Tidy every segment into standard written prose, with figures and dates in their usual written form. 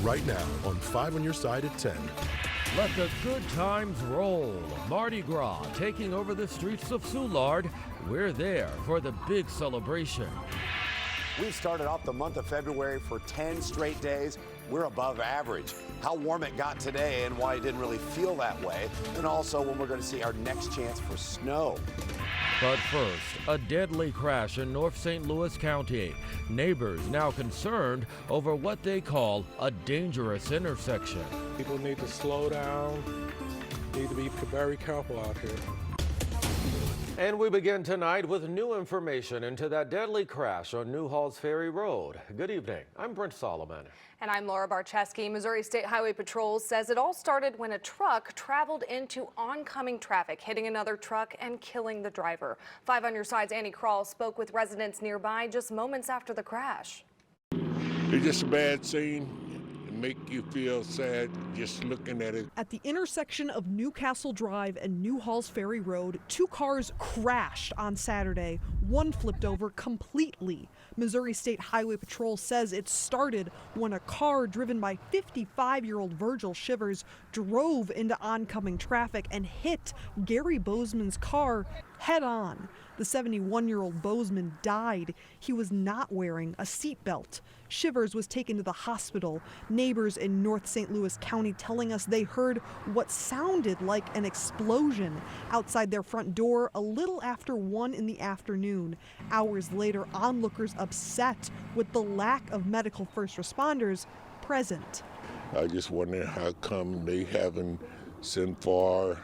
right now on 5 on Your Side at 10. Let the good times roll. Mardi Gras taking over the streets of Soulard. We're there for the big celebration. We've started off the month of February for 10 straight days. We're above average. How warm it got today and why it didn't really feel that way. And also when we're going to see our next chance for snow. But first, a deadly crash in North St. Louis County. Neighbors now concerned over what they call a dangerous intersection. People need to slow down, need to be very careful out here. And we begin tonight with new information into that deadly crash on Newhall's Ferry Road. Good evening. I'm Brent Solomon. And I'm Laura Barcheski. Missouri State Highway Patrol says it all started when a truck traveled into oncoming traffic, hitting another truck and killing the driver. 5 on Your Side's Annie Krall spoke with residents nearby just moments after the crash. It's just a bad scene. Make you feel sad just looking at it. At the intersection of Newcastle Drive and Newhall's Ferry Road, 2 cars crashed on Saturday. One flipped over completely. Missouri State Highway Patrol says it started when a car driven by 55-year-old Virgil Shivers drove into oncoming traffic and hit Gary Bozeman's car head on. The 71-year-old Bozeman died. He was not wearing a seatbelt. Shivers was taken to the hospital. Neighbors in North St. Louis County telling us they heard what sounded like an explosion outside their front door a little after 1 in the afternoon. Hours later, onlookers upset with the lack of medical first responders present. I just wonder how come they haven't sent for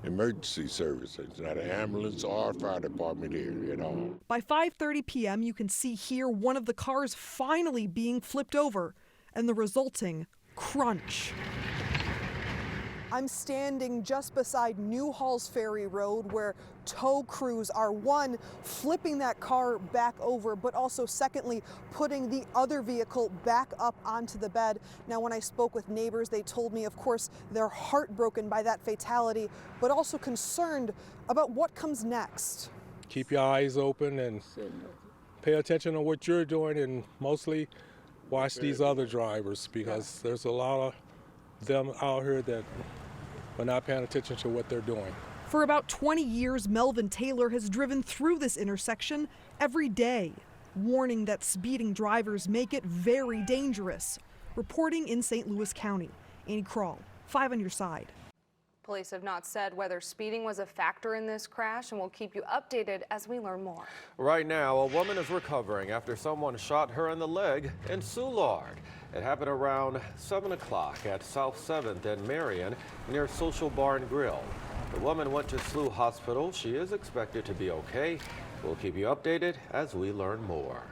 emergency services, not an ambulance or a fire department here at all. By 5:30 p.m., you can see here one of the cars finally being flipped over and the resulting crunch. I'm standing just beside Newhall's Ferry Road where tow crews are, one, flipping that car back over, but also secondly, putting the other vehicle back up onto the bed. Now, when I spoke with neighbors, they told me, of course, they're heartbroken by that fatality, but also concerned about what comes next. Keep your eyes open and pay attention to what you're doing, and mostly watch these other drivers, because there's a lot of them out here that are not paying attention to what they're doing. For about 20 years, Melvin Taylor has driven through this intersection every day, warning that speeding drivers make it very dangerous. Reporting in St. Louis County, Annie Krall, 5 on Your Side. Police have not said whether speeding was a factor in this crash, and we'll keep you updated as we learn more. Right now, a woman is recovering after someone shot her in the leg in Soulard. It happened around 7 o'clock at South 7th and Marion near Social Bar and Grill. The woman went to SLU Hospital. She is expected to be okay. We'll keep you updated as we learn more.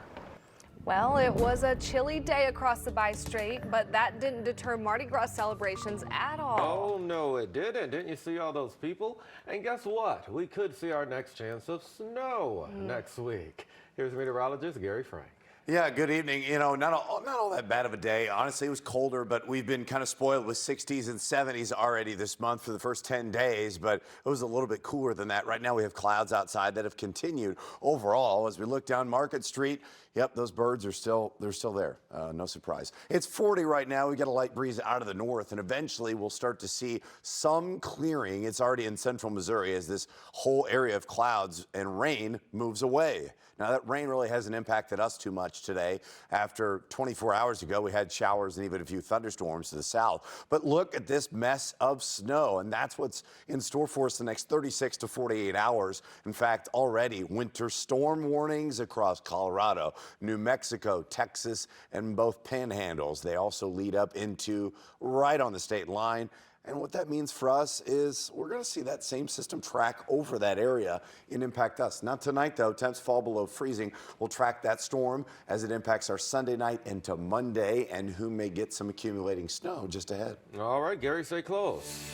Well, it was a chilly day across the bi-strait, but that didn't deter Mardi Gras celebrations at all. Oh, no, it didn't. Didn't you see all those people? And guess what? We could see our next chance of snow next week. Here's meteorologist Gary Frank. Yeah, good evening. You know, not all that bad of a day. Honestly, it was colder, but we've been kind of spoiled with 60s and 70s already this month for the first 10 days, but it was a little bit cooler than that. Right now we have clouds outside that have continued. Overall, as we look down Market Street, yep, those birds are still there. No surprise. It's 40 right now. We got a light breeze out of the north, and eventually we'll start to see some clearing. It's already in central Missouri as this whole area of clouds and rain moves away. Now, that rain really hasn't impacted us too much today. After 24 hours ago, we had showers and even a few thunderstorms to the south. But look at this mess of snow, and that's what's in store for us the next 36 to 48 hours. In fact, already winter storm warnings across Colorado, New Mexico, Texas, and both panhandles. They also lead up into right on the state line. And what that means for us is we're going to see that same system track over that area and impact us. Not tonight, though. Temps fall below freezing. We'll track that storm as it impacts our Sunday night into Monday, and who may get some accumulating snow just ahead. All right, Gary, stay close.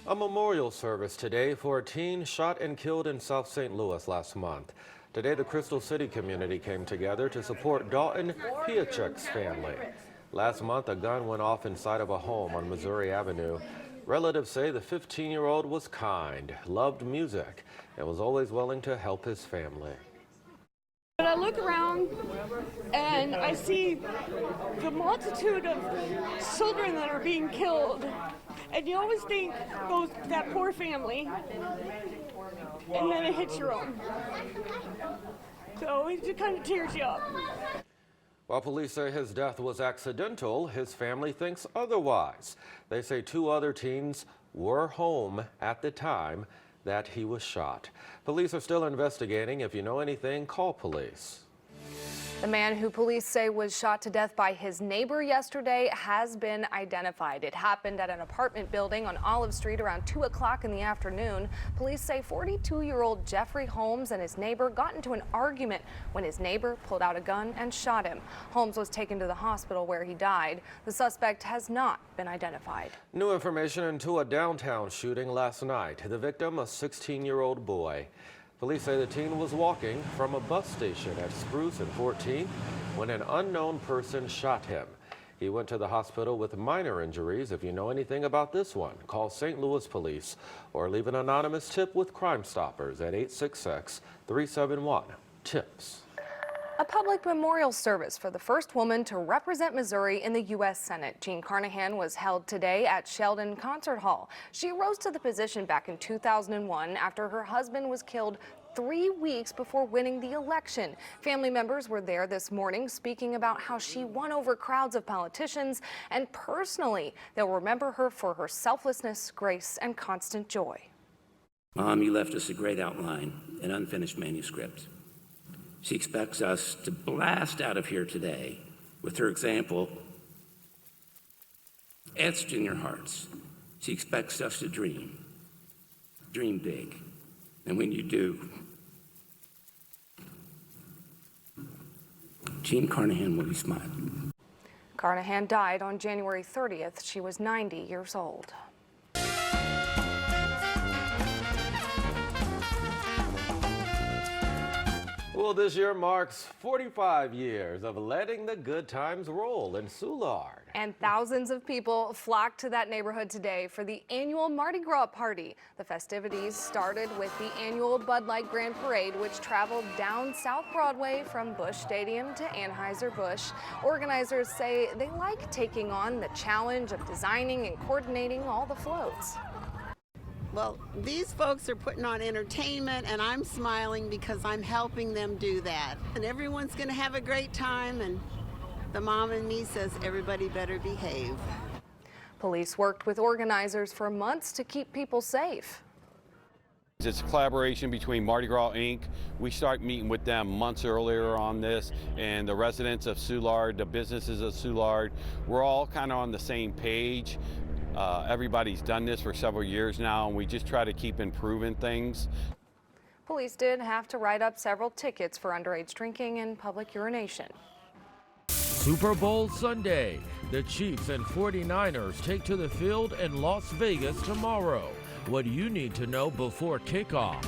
A memorial service today for a teen shot and killed in South St. Louis last month. Today, the Crystal City community came together to support Dalton Piachek's family. Last month, a gun went off inside of a home on Missouri Avenue. Relatives say the 15-year-old was kind, loved music, and was always willing to help his family. But I look around and I see the multitude of children that are being killed. And you always think that poor family, and then it hits your own. So it just kind of tears you up. While police say his death was accidental, his family thinks otherwise. They say 2 other teens were home at the time that he was shot. Police are still investigating. If you know anything, call police. The man who police say was shot to death by his neighbor yesterday has been identified. It happened at an apartment building on Olive Street around 2 o'clock in the afternoon. Police say 42-year-old Jeffrey Holmes and his neighbor got into an argument when his neighbor pulled out a gun and shot him. Holmes was taken to the hospital where he died. The suspect has not been identified. New information into a downtown shooting last night. The victim, a 16-year-old boy. Police say the teen was walking from a bus station at Spruce and 14th when an unknown person shot him. He went to the hospital with minor injuries. If you know anything about this one, call St. Louis Police or leave an anonymous tip with Crime Stoppers at 866-371-TIPS. A public memorial service for the first woman to represent Missouri in the U.S. Senate. Jean Carnahan was held today at Sheldon Concert Hall. She rose to the position back in 2001 after her husband was killed 3 weeks before winning the election. Family members were there this morning speaking about how she won over crowds of politicians, and personally, they'll remember her for her selflessness, grace, and constant joy. Mom, you left us a great outline, an unfinished manuscript. She expects us to blast out of here today with her example etched in your hearts. She expects us to dream big. And when you do, Jean Carnahan will be smiling. Carnahan died on January 30th. She was 90 years old. Well, this year marks 45 years of letting the good times roll in Soulard. And thousands of people flocked to that neighborhood today for the annual Mardi Gras party. The festivities started with the annual Bud Light Grand Parade, which traveled down South Broadway from Busch Stadium to Anheuser-Busch. Organizers say they like taking on the challenge of designing and coordinating all the floats. Well, these folks are putting on entertainment, and I'm smiling because I'm helping them do that. And everyone's going to have a great time, and the mom in me says everybody better behave. Police worked with organizers for months to keep people safe. It's a collaboration between Mardi Gras Inc. We start meeting with them months earlier on this, and the residents of Soulard, the businesses of Soulard, we're all kind of on the same page. Everybody's done this for several years now, and we just try to keep improving things. Police did have to write up several tickets for underage drinking and public urination. Super Bowl Sunday. The Chiefs and 49ers take to the field in Las Vegas tomorrow. What do you need to know before kickoff?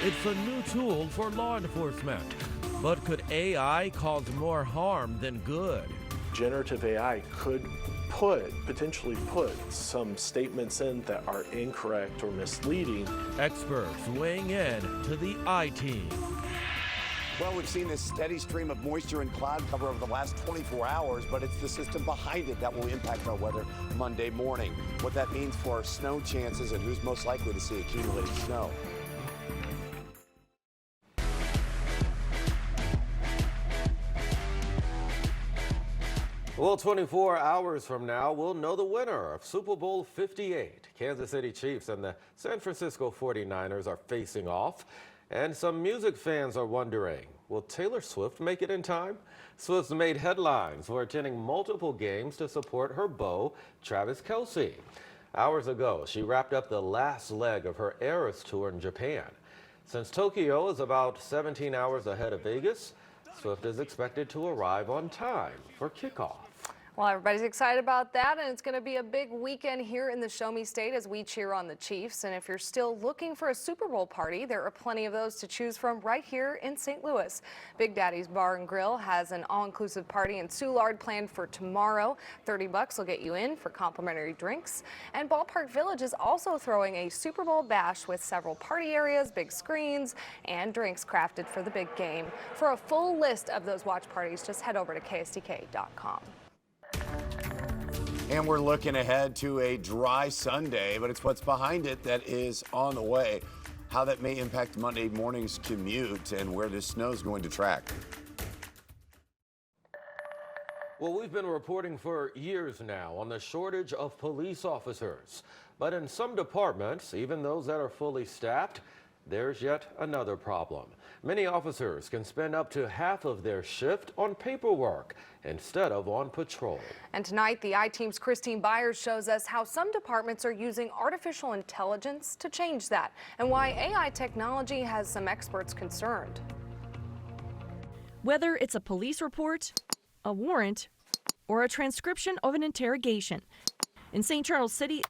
It's a new tool for law enforcement. But could AI cause more harm than good? Generative AI could potentially put some statements in that are incorrect or misleading. Experts weighing in to the I-Team. Well, we've seen this steady stream of moisture and cloud cover over the last 24 hours, but it's the system behind it that will impact our weather Monday morning. What that means for our snow chances and who's most likely to see accumulated snow. Well, 24 hours from now, we'll know the winner of Super Bowl 58. Kansas City Chiefs and the San Francisco 49ers are facing off. And some music fans are wondering, will Taylor Swift make it in time? Swift's made headlines for attending multiple games to support her beau, Travis Kelce. Hours ago, she wrapped up the last leg of her Eras tour in Japan. Since Tokyo is about 17 hours ahead of Vegas, Swift is expected to arrive on time for kickoff. Well, everybody's excited about that, and it's going to be a big weekend here in the Show Me State as we cheer on the Chiefs. And if you're still looking for a Super Bowl party, there are plenty of those to choose from right here in St. Louis. Big Daddy's Bar and Grill has an all-inclusive party in Soulard planned for tomorrow. $30 will get you in for complimentary drinks. And Ballpark Village is also throwing a Super Bowl bash with several party areas, big screens, and drinks crafted for the big game. For a full list of those watch parties, just head over to KSDK.com. And we're looking ahead to a dry Sunday, but it's what's behind it that is on the way. How that may impact Monday morning's commute and where this snow is going to track. Well, we've been reporting for years now on the shortage of police officers. But in some departments, even those that are fully staffed, there's yet another problem. Many officers can spend up to half of their shift on paperwork instead of on patrol. And tonight, the I-Team's Christine Byers shows us how some departments are using artificial intelligence to change that, and why AI technology has some experts concerned. Whether it's a police report, a warrant, or a transcription of an interrogation, in St. Charles City,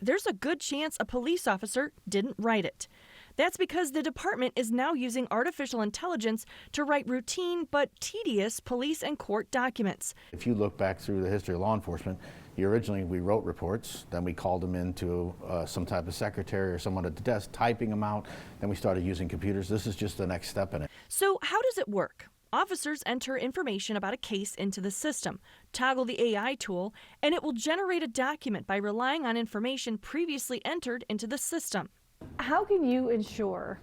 there's a good chance a police officer didn't write it. That's because the department is now using artificial intelligence to write routine but tedious police and court documents. If you look back through the history of law enforcement, originally we wrote reports, then we called them into some type of secretary or someone at the desk typing them out, then we started using computers. This is just the next step in it. So how does it work? Officers enter information about a case into the system, toggle the AI tool, and it will generate a document by relying on information previously entered into the system. How can you ensure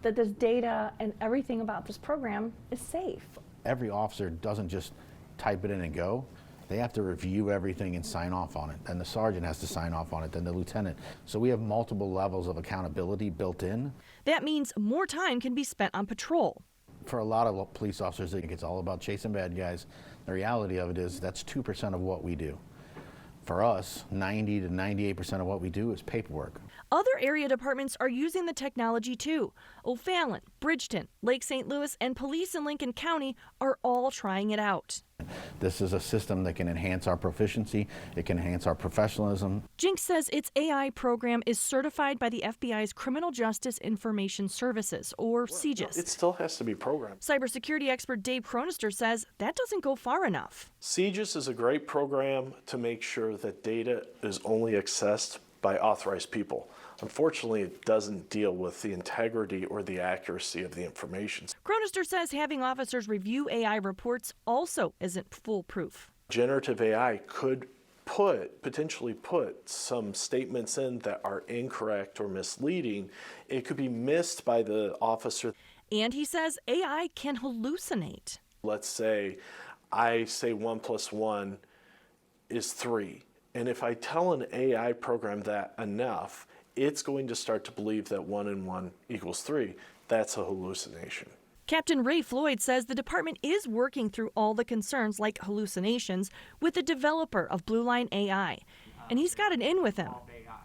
that this data and everything about this program is safe? Every officer doesn't just type it in and go. They have to review everything and sign off on it. Then the sergeant has to sign off on it, then the lieutenant. So we have multiple levels of accountability built in. That means more time can be spent on patrol. For a lot of police officers, they think it's all about chasing bad guys. The reality of it is that's 2% of what we do. For us, 90 to 98% of what we do is paperwork. Other area departments are using the technology too. O'Fallon, Bridgeton, Lake St. Louis, and police in Lincoln County are all trying it out. This is a system that can enhance our proficiency, it can enhance our professionalism. Jinx says its AI program is certified by the FBI's Criminal Justice Information Services, or CJIS. It still has to be programmed. Cybersecurity expert Dave Cronister says that doesn't go far enough. CJIS is a great program to make sure that data is only accessed by authorized people. Unfortunately, it doesn't deal with the integrity or the accuracy of the information. Cronister says having officers review AI reports also isn't foolproof. Generative AI could potentially put some statements in that are incorrect or misleading. It could be missed by the officer. And he says AI can hallucinate. Let's say I say 1 + 1 is 3. And if I tell an AI program that enough, it's going to start to believe that 1 and 1 = 3. That's a hallucination. Captain Ray Floyd says the department is working through all the concerns like hallucinations with the developer of Blue Line AI. And he's got an in with him.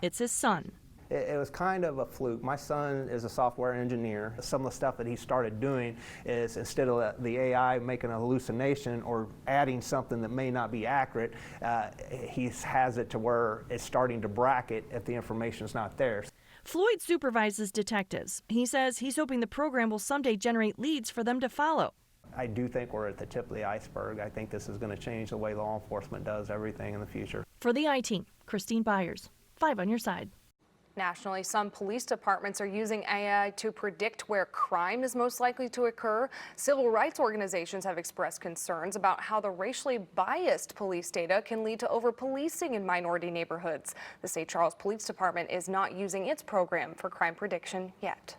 It's his son. It was kind of a fluke. My son is a software engineer. Some of the stuff that he started doing is instead of the AI making a hallucination or adding something that may not be accurate, he has it to where it's starting to bracket if the information's not there. Floyd supervises detectives. He says he's hoping the program will someday generate leads for them to follow. I do think we're at the tip of the iceberg. I think this is going to change the way law enforcement does everything in the future. For the I-Team, Christine Byers, 5 on your side. Nationally, some police departments are using AI to predict where crime is most likely to occur. Civil rights organizations have expressed concerns about how the racially biased police data can lead to over-policing in minority neighborhoods. The St. Charles Police Department is not using its program for crime prediction yet.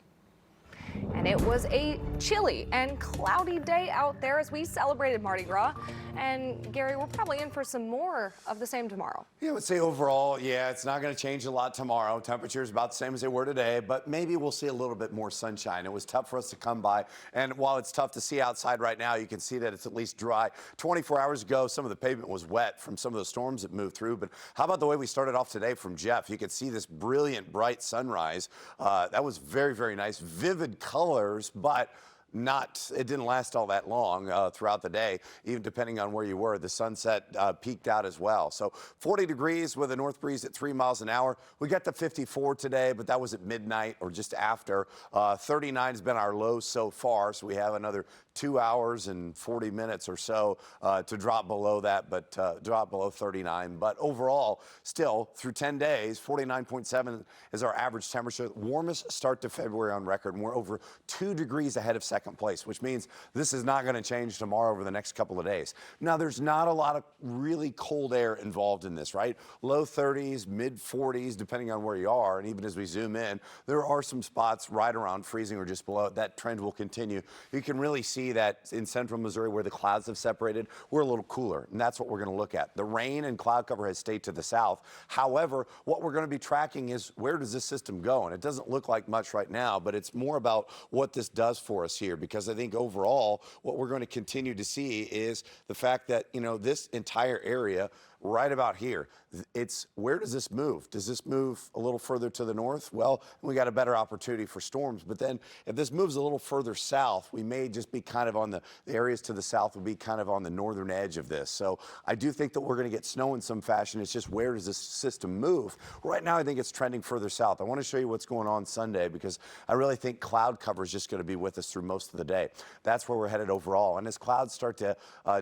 And it was a chilly and cloudy day out there as we celebrated Mardi Gras. And Gary, we're probably in for some more of the same tomorrow. Yeah, I would say overall, yeah, it's not going to change a lot tomorrow. Temperatures about the same as they were today, but maybe we'll see a little bit more sunshine. It was tough for us to come by, and while it's tough to see outside right now, you can see that it's at least dry. 24 hours ago, some of the pavement was wet from some of the storms that moved through, but how about the way we started off today from Jeff? You could see this brilliant, bright sunrise. That was very, very nice. Vivid colors, but it didn't last all that long throughout the day, even depending on where you were. The sunset peaked out as well. So 40 degrees with a north breeze at 3 miles an hour. We got to 54 today, but that was at midnight or just after. 39 has been our low so far, so we have another 2 hours and 40 minutes or so to drop below that, but drop below 39. But overall, still, through 10 days, 49.7 is our average temperature. Warmest start to February on record, and we're over 2 degrees ahead of second place, which means this is not going to change tomorrow over the next couple of days. Now, there's not a lot of really cold air involved in this, right? Low 30s, mid 40s, depending on where you are. And even as we zoom in, there are some spots right around freezing or just below it. That trend will continue. You can really see that in central Missouri where the clouds have separated, we're a little cooler, and that's what we're going to look at. The rain and cloud cover has stayed to the south. However, what we're going to be tracking is where does this system go? And it doesn't look like much right now, but it's more about what this does for us here, because I think overall what we're going to continue to see is the fact that, this entire area right about here, it's where does this move? Does this move a little further to the north? Well, we got a better opportunity for storms. But then if this moves a little further south, we may just be kind of on the areas to the south will be kind of on the northern edge of this. So I do think that we're going to get snow in some fashion. It's just where does this system move? Right now, I think it's trending further south. I want to show you what's going on Sunday because I really think cloud cover is just going to be with us through most of the day. That's where we're headed overall. And as clouds start to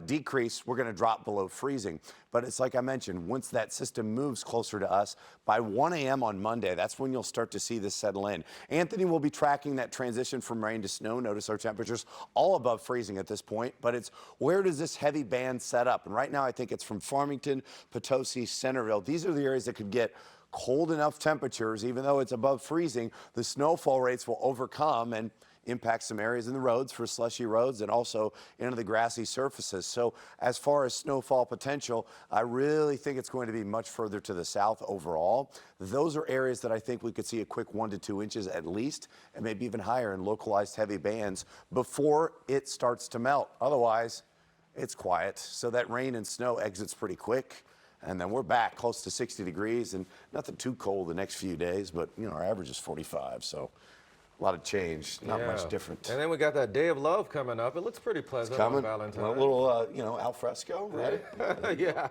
decrease, we're going to drop below freezing. But it's like I mentioned, once that system moves closer to us, by 1 a.m. on Monday, that's when you'll start to see this settle in. Anthony will be tracking that transition from rain to snow. Notice our temperatures all above freezing at this point, but it's where does this heavy band set up? And right now, I think it's from Farmington, Potosi, Centerville. These are the areas that could get cold enough temperatures, even though it's above freezing, the snowfall rates will overcome and impact some areas in the roads for slushy roads and also into the grassy surfaces. So as far as snowfall potential, I really think it's going to be much further to the south overall. Those are areas that I think we could see a quick 1 to 2 inches at least, and maybe even higher in localized heavy bands before it starts to melt. Otherwise, it's quiet. So that rain and snow exits pretty quick. And then we're back close to 60 degrees and nothing too cold the next few days, but our average is 45. So a lot of change, not much different. And then we got that Day of Love coming up. It looks pretty pleasant on Valentine's. A little, al fresco, right? yeah,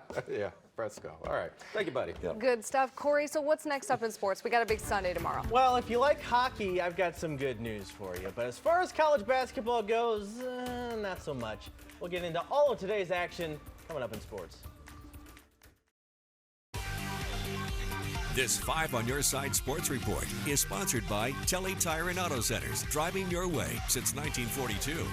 fresco. All right. Thank you, buddy. Yep. Good stuff. Corey, so what's next up in sports? We got a big Sunday tomorrow. Well, if you like hockey, I've got some good news for you. But as far as college basketball goes, not so much. We'll get into all of today's action coming up in sports. This 5 on Your Side Sports Report is sponsored by Telly Tire and Auto Centers, driving your way since 1942.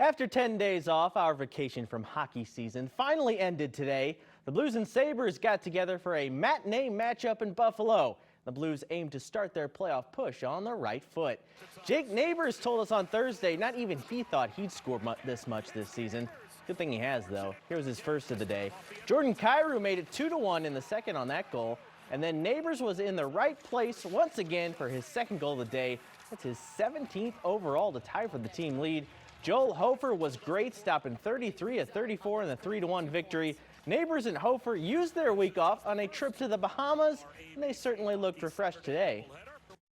After 10 days off, our vacation from hockey season finally ended today. The Blues and Sabres got together for a matinee matchup in Buffalo. The Blues aim to start their playoff push on the right foot. Jake Neighbors told us on Thursday not even he thought he'd score this much this season. Good thing he has, though. Here was his first of the day. Jordan Kyrou made it 2-1 in the second on that goal. And then Neighbors was in the right place once again for his second goal of the day. That's his 17th overall to tie for the team lead. Joel Hofer was great, stopping 33 of 34 in the 3-1 victory. Neighbors and Hofer used their week off on a trip to the Bahamas, and they certainly looked refreshed today.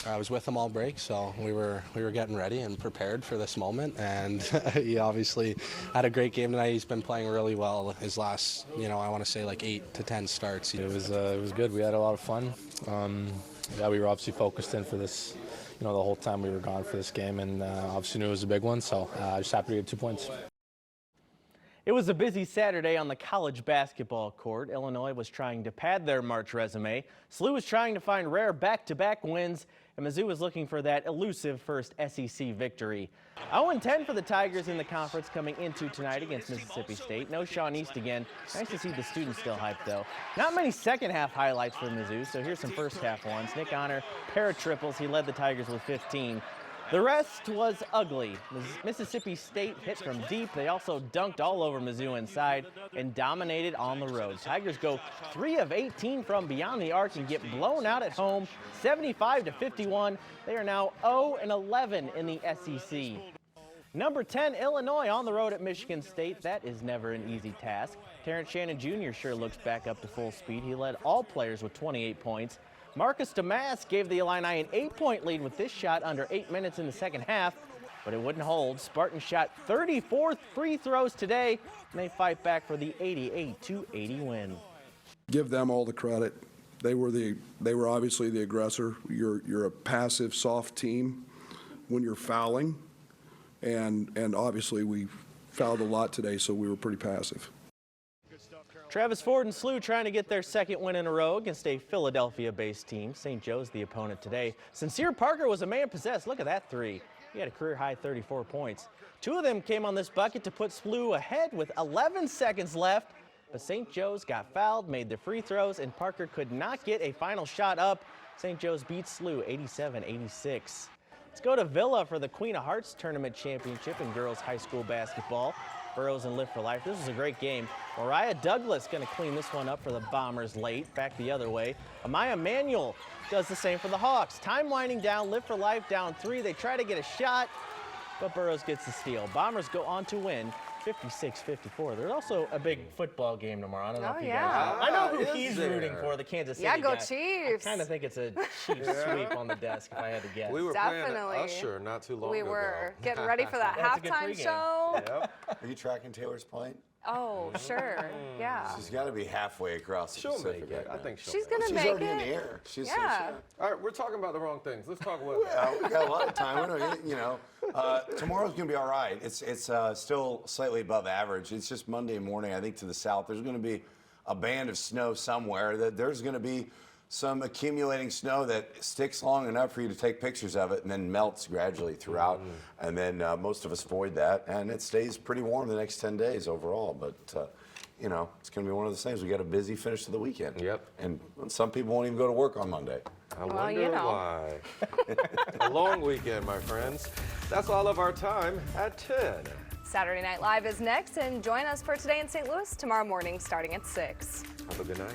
I was with him all break, so we were getting ready and prepared for this moment, and he obviously had a great game tonight. He's been playing really well his last, I want to say like 8 to 10 starts. It was good. We had a lot of fun. We were obviously focused in for this, the whole time we were gone for this game, and obviously knew it was a big one, so just happy to get 2 points. It was a busy Saturday on the college basketball court. Illinois was trying to pad their March resume. SLU was trying to find rare back-to-back wins, and Mizzou was looking for that elusive first SEC victory. 0-10 for the Tigers in the conference coming into tonight against Mississippi State. No Sean East again. Nice to see the students still hyped, though. Not many second-half highlights for Mizzou, so here's some first-half ones. Nick Honor, pair of triples. He led the Tigers with 15. The rest was ugly. Mississippi State hit from deep. They also dunked all over Mizzou inside and dominated on the road. Tigers go 3 of 18 from beyond the arc and get blown out at home, 75-51. They are now 0-11 in the SEC. Number 10, Illinois on the road at Michigan State. That is never an easy task. Terrence Shannon Jr. sure looks back up to full speed. He led all players with 28 points. Marcus Damas gave the Illini an 8-point lead with this shot under 8 minutes in the second half. but it wouldn't hold. Spartans shot 34 free throws today, and they fight back for the 88-80 win. Give them all the credit. They were obviously the aggressor. You're a passive, soft team when you're fouling, and obviously we fouled a lot today, so we were pretty passive. Travis Ford and SLU trying to get their second win in a row against a Philadelphia-based team. St. Joe's the opponent today. Sincere Parker was a man possessed. Look at that three. He had a career-high 34 points. Two of them came on this bucket to put SLU ahead with 11 seconds left. But St. Joe's got fouled, made the free throws, and Parker could not get a final shot up. St. Joe's beats SLU 87-86. Let's go to Villa for the Queen of Hearts Tournament Championship in girls high school basketball. Burroughs and Live for Life. This was a great game. Mariah Douglas going to clean this one up for the Bombers late. Back the other way. Amaya Manuel does the same for the Hawks. Time winding down. Live for Life down 3. They try to get a shot, but Burroughs gets the steal. Bombers go on to win 56-54. There's also a big football game tomorrow. I don't know if you guys know. I know who he's rooting for, the Kansas City Yeah, go guy. Chiefs. I kind of think it's a Chiefs sweep on the desk if I had to guess. We were Definitely. playing Usher not too long ago. We were getting ready for that That's a good halftime pregame. show. Yep. Are you tracking Taylor's plane? Oh, sure. Yeah. She's got to be halfway across the She'll Pacific make it. right I now. think she'll She's make gonna She's make already it. in the air. She's Yeah. All right, we're talking about the wrong things. Let's talk weather. We've got a lot of time. We don't, tomorrow's going to be all right. It's still slightly above average. It's just Monday morning, I think, to the south. There's going to be a band of snow somewhere. There's going to be some accumulating snow that sticks long enough for you to take pictures of it and then melts gradually throughout. And then most of us avoid that. And it stays pretty warm the next 10 days overall. But, it's going to be one of those things. We got a busy finish to the weekend. Yep. And some people won't even go to work on Monday. I wonder why. A long weekend, my friends. That's all of our time at 10. Saturday Night Live is next, and join us for Today in St. Louis tomorrow morning starting at 6. Have a good night.